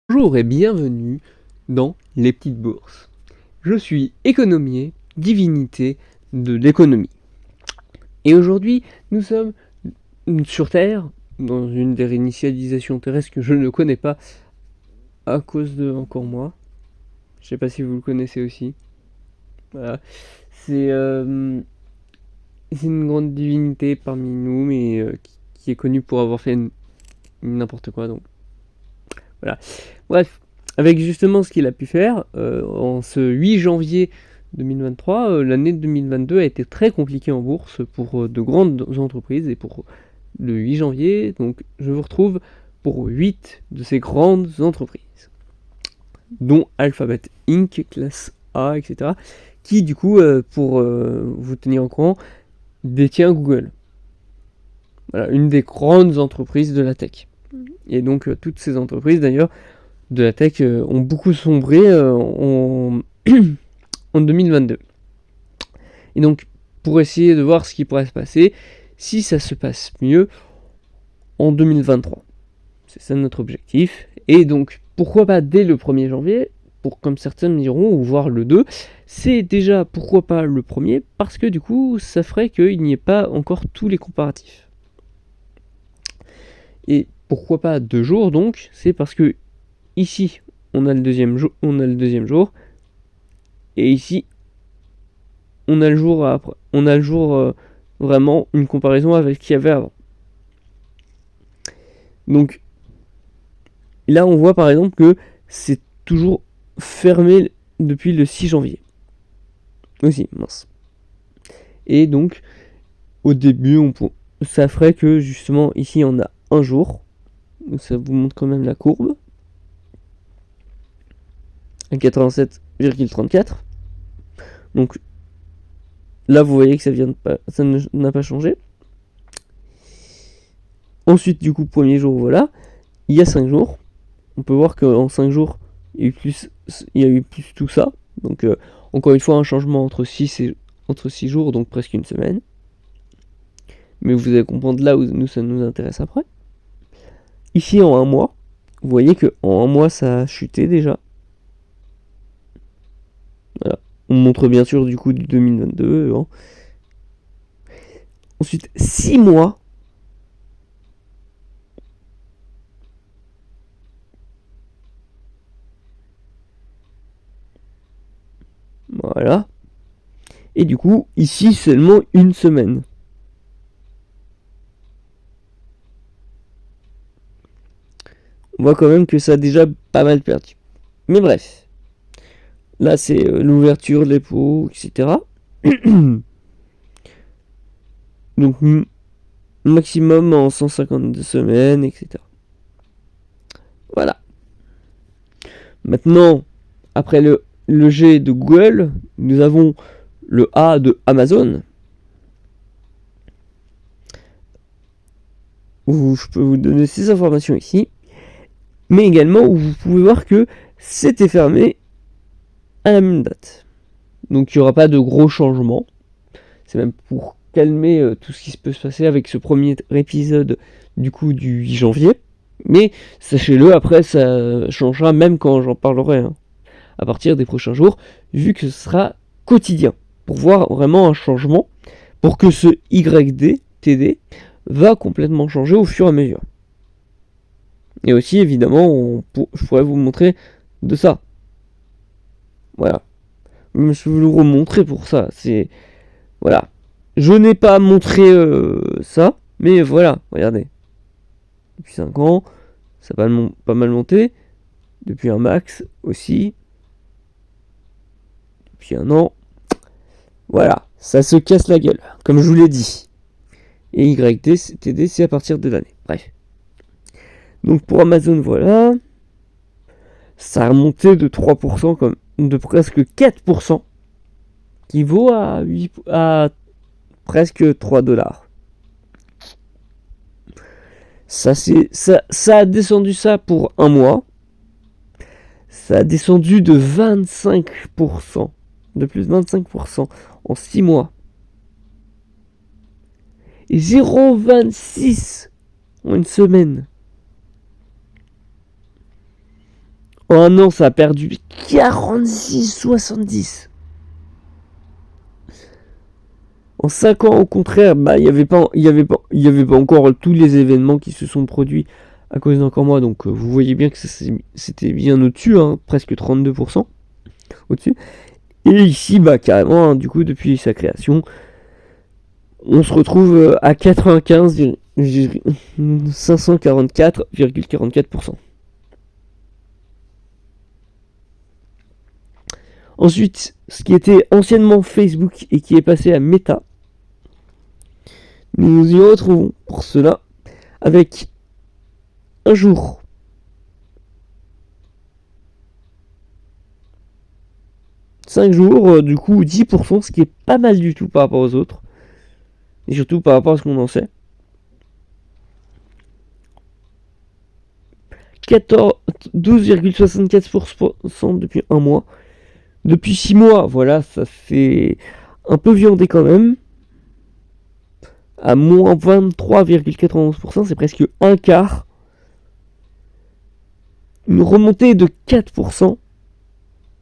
Bonjour et bienvenue dans Les Petites Bourses. Je suis économier, divinité de l'économie. Et aujourd'hui, nous sommes sur Terre, dans une des réinitialisations terrestres que je ne connais pas à cause de encore moi. Je sais pas si vous le connaissez aussi. Voilà. C'est une grande divinité parmi nous, mais qui est connue pour avoir fait n'importe quoi. Donc voilà. Bref, avec justement ce qu'il a pu faire, en ce 8 janvier 2023, l'année 2022 a été très compliquée en bourse pour de grandes entreprises. Et pour le 8 janvier, donc je vous retrouve pour 8 de ces grandes entreprises, dont Alphabet Inc., classe A, etc., qui du coup, pour vous tenir au courant, détient Google. Voilà, une des grandes entreprises de la tech. Et donc toutes ces entreprises d'ailleurs de la tech ont beaucoup sombré en 2022. Et donc, pour essayer de voir ce qui pourrait se passer, si ça se passe mieux en 2023. C'est ça notre objectif. Et donc, pourquoi pas dès le 1er janvier, comme certains me diront, ou voire le 2, c'est déjà pourquoi pas le 1er, parce que du coup, ça ferait qu'il n'y ait pas encore tous les comparatifs. Et pourquoi pas 2 jours donc, c'est parce que ici, on a le deuxième jour, et ici, on a le jour après. On a le jour vraiment une comparaison avec ce qu'il y avait avant. Donc là, on voit par exemple que c'est toujours fermé depuis le 6 janvier. Aussi, mince. Et donc, au début, ça ferait que justement, ici, on a un jour. Donc ça vous montre quand même la courbe. À 87,34. Donc là, vous voyez que ça n'a pas changé. Ensuite, du coup, premier jour, voilà. Il y a 5 jours. On peut voir qu'en 5 jours, il y a eu plus tout ça. Donc, encore une fois, un changement entre 6 jours, donc presque une semaine. Mais vous allez comprendre là où ça nous intéresse après. Ici, en un mois, vous voyez qu'en un mois, ça a chuté déjà. Voilà. On montre bien sûr du coup du 2022. Hein. Ensuite, 6 mois. Voilà. Et du coup, ici, seulement une semaine. On voit quand même que ça a déjà pas mal perdu. Mais bref. Là, c'est l'ouverture de l'épo, etc. Donc, maximum en 152 semaines, etc. Voilà. Maintenant, après le G de Google, nous avons le A de Amazon. Où je peux vous donner ces informations ici. Mais également où vous pouvez voir que c'était fermé à la même date. Donc il n'y aura pas de gros changements. C'est même pour calmer tout ce qui peut se passer avec ce premier épisode du coup du 8 janvier. Mais sachez-le, après ça changera même quand j'en parlerai hein, à partir des prochains jours, vu que ce sera quotidien. Pour voir vraiment un changement, pour que ce YD, TD, va complètement changer au fur et à mesure. Et aussi, évidemment, je pourrais vous montrer de ça. Voilà. Je vais vous le remontrer pour ça. C'est... Voilà. Je n'ai pas montré ça, mais voilà, regardez. Depuis 5 ans, ça a pas mal monté. Depuis un max aussi. Depuis un an. Voilà, ça se casse la gueule, comme je vous l'ai dit. Et YTD, c'est à partir de l'année. Bref. Donc pour Amazon, voilà. Ça a remonté de 3%, comme de presque 4%, qui vaut à presque 3 $. Ça a descendu ça pour un mois. Ça a descendu de 25%. De plus de 25% en 6 mois. Et 0,26 en une semaine. En un an, ça a perdu 46,70. En 5 ans, au contraire, il n'y avait pas encore tous les événements qui se sont produits à cause d'Encore Moi. Donc, vous voyez bien que c'était bien au-dessus, hein, presque 32% au-dessus. Et ici, carrément, hein, du coup, depuis sa création, on se retrouve à 544,44%. Ensuite, ce qui était anciennement Facebook et qui est passé à Meta, nous nous y retrouvons pour cela avec un jour. Cinq jours, du coup 10%, ce qui est pas mal du tout par rapport aux autres. Et surtout par rapport à ce qu'on en sait. 12,64% depuis un mois. Depuis 6 mois, voilà, ça fait un peu viandé quand même. À moins 23,91%, c'est presque un quart. Une remontée de 4% en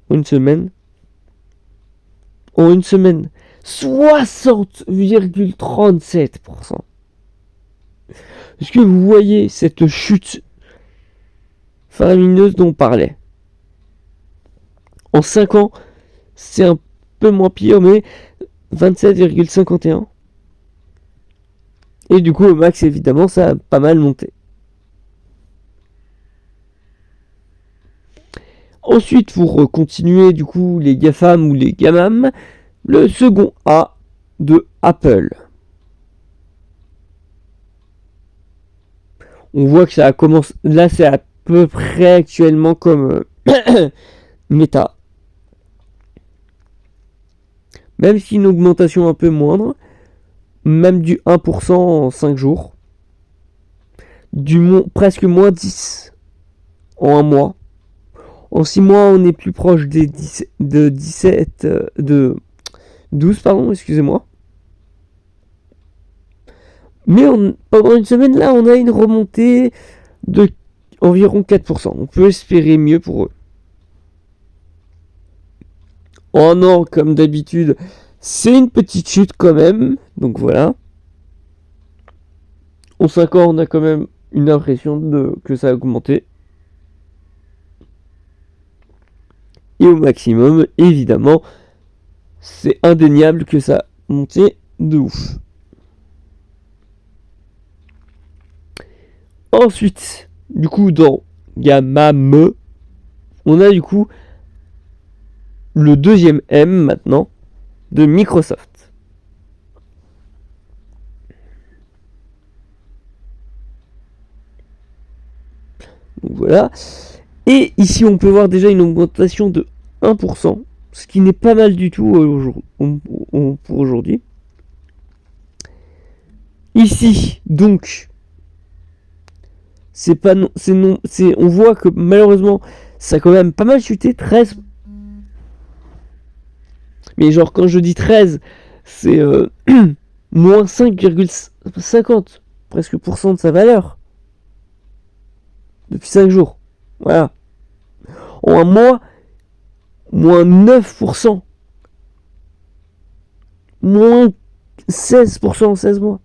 une semaine. En une semaine, 60,37%. Est-ce que vous voyez cette chute faramineuse dont on parlait? En 5 ans, c'est un peu moins pire, mais 27,51. Et du coup, au max, évidemment, ça a pas mal monté. Ensuite, pour continuer, du coup, les GAFAM ou les GAMAM, le second A de Apple. On voit que ça a commencé. Là, c'est à peu près actuellement comme Meta. Même si une augmentation un peu moindre, même du 1% en 5 jours, presque moins 10 en un mois. En 6 mois, on est plus proche des 12, pardon, excusez-moi. Mais pendant une semaine, là, on a une remontée de environ 4%. On peut espérer mieux pour eux. En un an, comme d'habitude, c'est une petite chute quand même. Donc voilà. En 5 ans, on a quand même une impression que ça a augmenté. Et au maximum, évidemment, c'est indéniable que ça a monté de ouf. Ensuite, du coup, dans GAMAM, on a du coup le deuxième M maintenant de Microsoft. Donc voilà. Et ici, on peut voir déjà une augmentation de 1%, ce qui n'est pas mal du tout pour aujourd'hui. Ici, donc, on voit que malheureusement, ça a quand même pas mal chuté, 13. Mais genre, quand je dis 13, c'est moins 5,50 presque % de sa valeur. Depuis 5 jours. Voilà. En un mois, moins 9%. Moins 16% en 16 mois.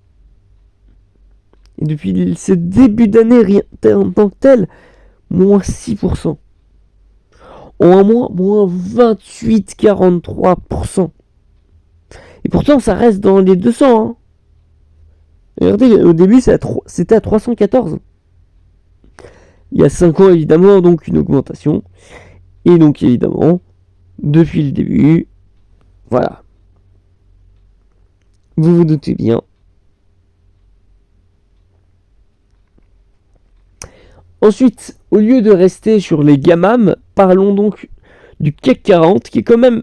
Et depuis ce début d'année, rien en tant que tel, moins 6%. En un mois, moins 28,43%. Et pourtant, ça reste dans les 200. Hein. Regardez, au début, c'était à 314. Il y a 5 ans, évidemment, donc une augmentation. Et donc, évidemment, depuis le début, voilà. Vous vous doutez bien. Ensuite, au lieu de rester sur les GAMAM, parlons donc du CAC 40, qui est quand même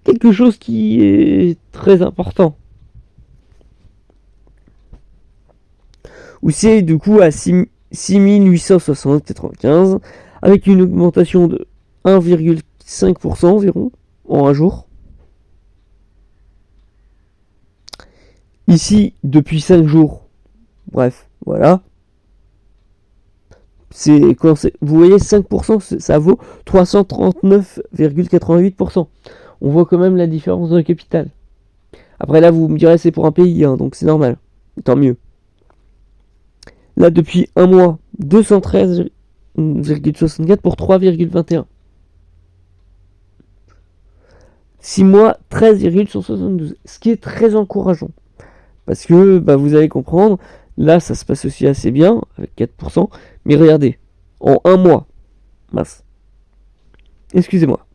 quelque chose qui est très important. Où c'est du coup à 6860,95, avec une augmentation de 1,5% environ en un jour. Ici, depuis 5 jours, bref, voilà. vous voyez 5%, ça vaut 339,88%. On voit quand même la différence dans le capital. Après là, vous me direz c'est pour un pays, hein, donc c'est normal. Tant mieux. Là, depuis un mois, 213,64 pour 3,21. 6 mois, 13,172. Ce qui est très encourageant. Parce que vous allez comprendre, là ça se passe aussi assez bien, avec 4%. Mais regardez, en un mois, excusez-moi.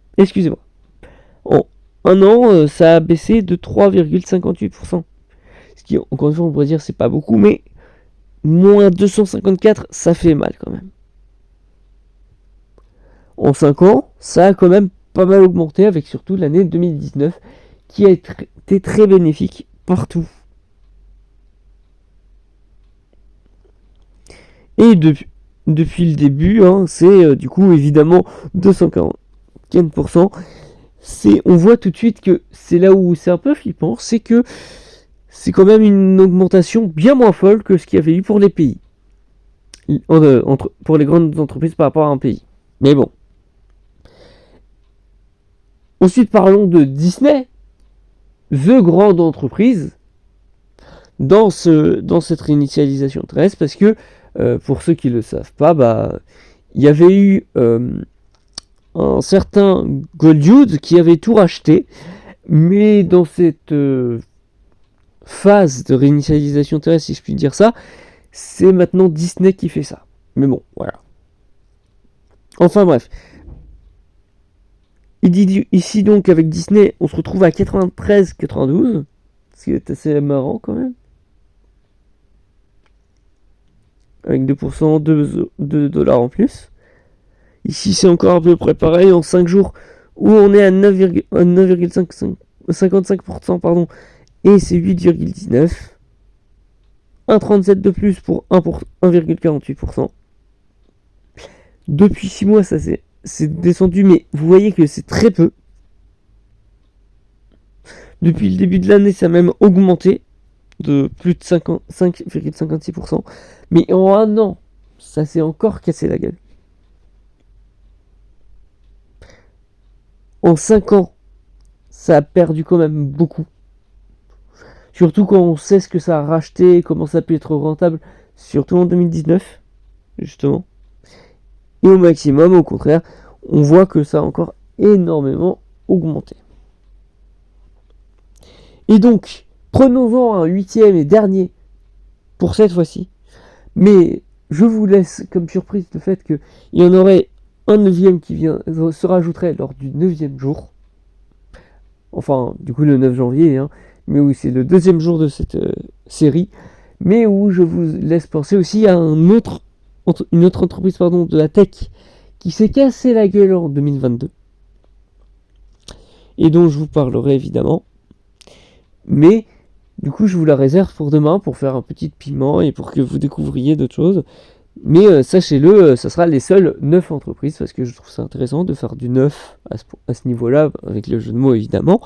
En un an, ça a baissé de 3,58%. Ce qui, encore une fois, on pourrait dire c'est pas beaucoup, mais moins 254, ça fait mal quand même. En 5 ans, ça a quand même pas mal augmenté, avec surtout l'année 2019, qui a été très bénéfique partout. Et depuis le début, c'est du coup évidemment 244%. On voit tout de suite que c'est là où c'est un peu flippant, c'est que c'est quand même une augmentation bien moins folle que ce qu'il y avait eu pour les pays. Pour les grandes entreprises par rapport à un pays. Mais bon. Ensuite, parlons de Disney, the grande entreprise, dans cette réinitialisation terrestre, parce que, pour ceux qui ne le savent pas, il y avait eu un certain Goldwood qui avait tout racheté, mais dans cette phase de réinitialisation terrestre, si je puis dire ça, c'est maintenant Disney qui fait ça. Mais bon, voilà. Enfin bref. Il dit ici donc avec Disney, on se retrouve à 93,92, ce qui est assez marrant quand même. Avec 2%, 2 dollars en plus. Ici c'est encore à peu près pareil, en 5 jours, où on est à 9,55%, pardon, et c'est 8,19. 1,37 de plus pour 1,48%. Depuis 6 mois, ça c'est descendu, mais vous voyez que c'est très peu. Depuis le début de l'année, ça a même augmenté de plus de 5,56%. Mais en un an, ça s'est encore cassé la gueule. En 5 ans, ça a perdu quand même beaucoup. Surtout quand on sait ce que ça a racheté, comment ça peut être rentable, surtout en 2019, justement. Et au maximum, au contraire, on voit que ça a encore énormément augmenté. Et donc, prenons-en un 8e et dernier pour cette fois-ci. Mais je vous laisse comme surprise le fait qu'il y en aurait un 9e qui se rajouterait lors du 9e jour. Enfin, du coup, le 9 janvier, mais oui, c'est le 2e jour de cette série. Mais où je vous laisse penser aussi à une autre entreprise de la tech qui s'est cassé la gueule en 2022. Et dont je vous parlerai évidemment. Mais du coup, je vous la réserve pour demain pour faire un petit piment et pour que vous découvriez d'autres choses. Mais sachez-le, ça sera les seules 9 entreprises, parce que je trouve ça intéressant de faire du 9 à ce niveau-là, avec le jeu de mots évidemment.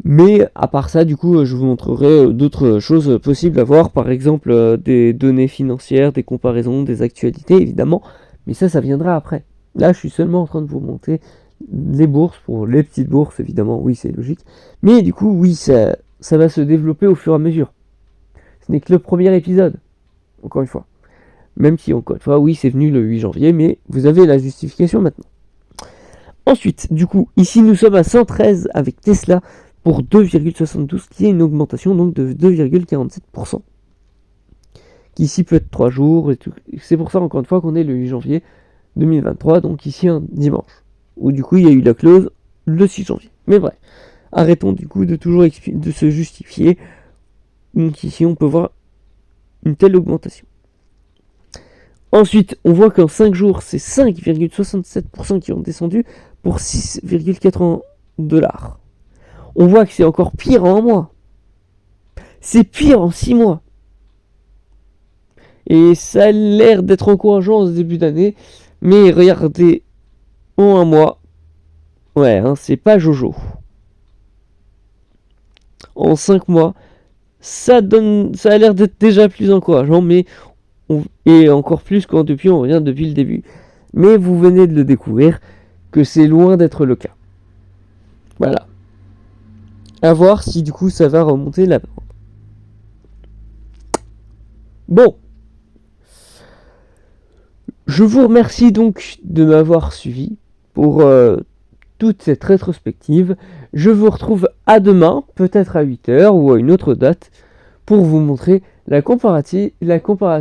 Mais à part ça, du coup, je vous montrerai d'autres choses possibles à voir, par exemple des données financières, des comparaisons, des actualités évidemment. Mais ça viendra après. Là, je suis seulement en train de vous montrer les bourses, pour les petites bourses évidemment, oui, c'est logique. Mais du coup, oui, ça va se développer au fur et à mesure. Ce n'est que le premier épisode, encore une fois. Même si, encore une fois, oui, c'est venu le 8 janvier, mais vous avez la justification maintenant. Ensuite, du coup, ici, nous sommes à 113 avec Tesla pour 2,72, qui est une augmentation donc de 2,47%. Qui ici peut être 3 jours, et tout. C'est pour ça, encore une fois, qu'on est le 8 janvier 2023, donc ici un dimanche. Où du coup, il y a eu la clause le 6 janvier. Mais bref, arrêtons du coup de toujours de se justifier. Donc ici, on peut voir une telle augmentation. Ensuite, on voit qu'en 5 jours, c'est 5,67% qui ont descendu pour 6,80 $. On voit que c'est encore pire en un mois. C'est pire en 6 mois. Et ça a l'air d'être encourageant en ce début d'année. Mais regardez, en un mois, ouais, c'est pas Jojo. En 5 mois, ça a l'air d'être déjà plus encourageant, mais et encore plus quand depuis on revient depuis le début. Mais vous venez de le découvrir que c'est loin d'être le cas. Voilà. À voir si du coup ça va remonter la pente. Bon. Je vous remercie donc de m'avoir suivi pour toute cette rétrospective. Je vous retrouve à demain, peut-être à 8h ou à une autre date, pour vous montrer la comparaison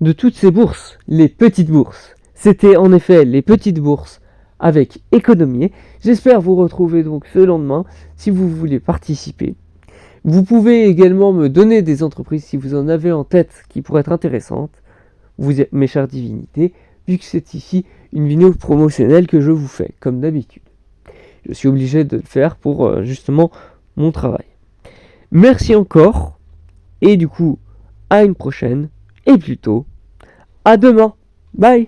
de toutes ces bourses, les petites bourses. C'était en effet les petites bourses avec Économier. J'espère vous retrouver donc ce lendemain si vous voulez participer. Vous pouvez également me donner des entreprises si vous en avez en tête qui pourraient être intéressantes, vous, mes chères divinités, vu que c'est ici une vidéo promotionnelle que je vous fais, comme d'habitude. Je suis obligé de le faire pour justement mon travail. Merci encore, et du coup, à une prochaine, et plutôt, à demain. Bye!